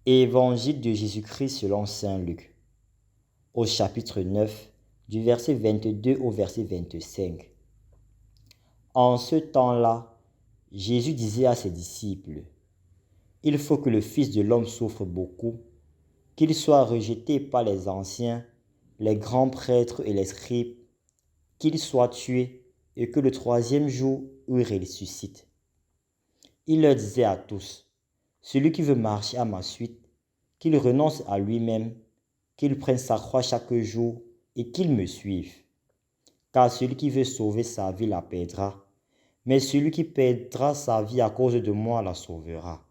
Évangile de Jésus-Christ selon saint Luc, au chapitre 9, du verset 22 au verset 25. En ce temps-là, Jésus disait à ses disciples, « Il faut que le Fils de l'homme souffre beaucoup, qu'il soit rejeté par les anciens, les grands prêtres et les scribes, qu'il soit tué et que le troisième jour il ressuscite. » Il leur disait à tous, « Celui qui veut marcher à ma suite, qu'il renonce à lui-même, qu'il prenne sa croix chaque jour et qu'il me suive. Car celui qui veut sauver sa vie la perdra, mais celui qui perdra sa vie à cause de moi la sauvera.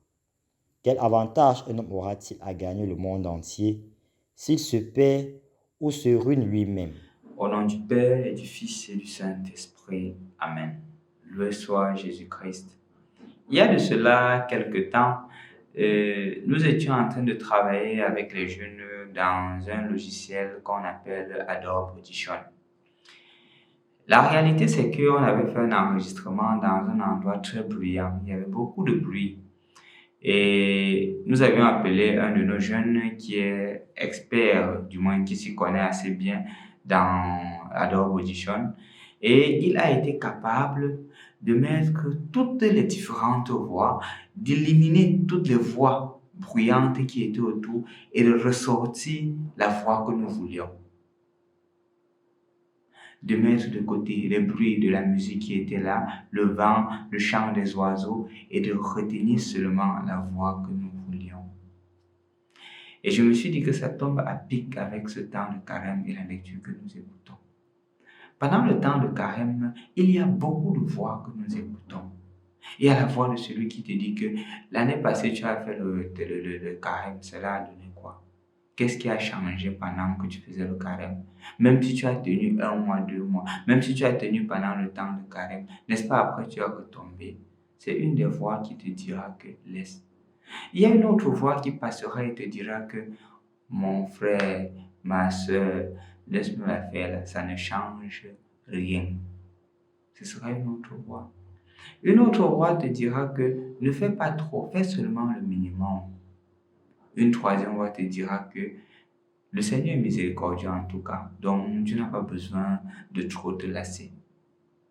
Quel avantage un homme aura-t-il à gagner le monde entier s'il se perd ou se ruine lui-même? » Au nom du Père et du Fils et du Saint-Esprit. Amen. Loué soit Jésus-Christ. Il y a de cela quelque temps, nous étions en train de travailler avec les jeunes dans un logiciel qu'on appelle Adobe Audition. La réalité, c'est qu'on avait fait un enregistrement dans un endroit très bruyant. Il y avait beaucoup de bruit. Et nous avions appelé un de nos jeunes qui est expert, du moins qui s'y connaît assez bien dans Adobe Audition. Et il a été capable de mettre toutes les différentes voix, d'éliminer toutes les voix bruyantes qui étaient autour et de ressortir la voix que nous voulions. De mettre de côté les bruits de la musique qui était là, le vent, le chant des oiseaux, et de retenir seulement la voix que nous voulions. Et je me suis dit que ça tombe à pic avec ce temps de carême et la lecture que nous écoutons. Pendant le temps de carême, il y a beaucoup de voix que nous écoutons. Il y a la voix de celui qui te dit que l'année passée, tu as fait le carême, cela a donné quoi? Qu'est-ce qui a changé pendant que tu faisais le carême? Même si tu as tenu 1 mois, 2 mois, même si tu as tenu pendant le temps de carême, n'est-ce pas, après tu as retombé? C'est une des voix qui te dira que laisse. Il y a une autre voix qui passera et te dira que mon frère, ma soeur, laisse-moi la faire, ça ne change rien. Ce sera une autre voix. Une autre voix te dira que ne fais pas trop, fais seulement le minimum. Une troisième voix te dira que le Seigneur est miséricordieux en tout cas, donc tu n'as pas besoin de trop te lasser.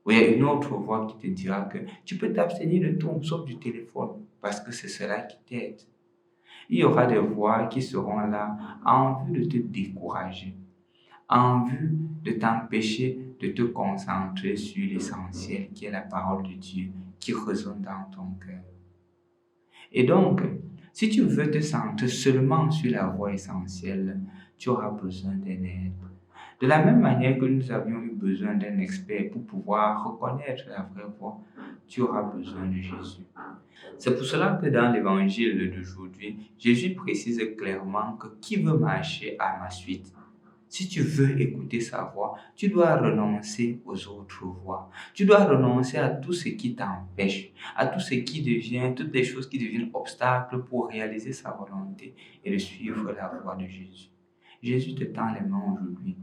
Ou il y a une autre voix qui te dira que tu peux t'abstenir de tout sauf du téléphone, parce que c'est cela qui t'aide. Il y aura des voix qui seront là en vue de te décourager, en vue de t'empêcher de te concentrer sur l'essentiel qui est la parole de Dieu qui résonne dans ton cœur. Et donc, si tu veux te centrer seulement sur la voie essentielle, tu auras besoin d'un aide. De la même manière que nous avions eu besoin d'un expert pour pouvoir reconnaître la vraie voie, tu auras besoin de Jésus. C'est pour cela que dans l'évangile d'aujourd'hui, Jésus précise clairement que qui veut marcher à ma suite, si tu veux écouter sa voix, tu dois renoncer aux autres voix. Tu dois renoncer à tout ce qui t'empêche, à tout ce qui devient, toutes les choses qui deviennent obstacles pour réaliser sa volonté et de suivre la voie de Jésus. Jésus te tend les mains aujourd'hui.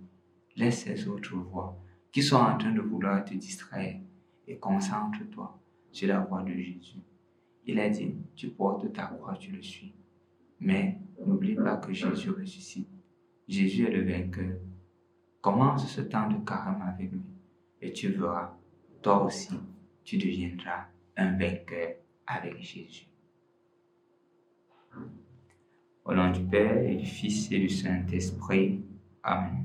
Laisse ces autres voix qui sont en train de vouloir te distraire et concentre-toi sur la voie de Jésus. Il a dit, tu portes ta croix, tu le suis. Mais n'oublie pas que Jésus ressuscite. Jésus est le vainqueur. Commence ce temps de carême avec lui et tu verras, toi aussi, tu deviendras un vainqueur avec Jésus. Au nom du Père et du Fils et du Saint-Esprit. Amen.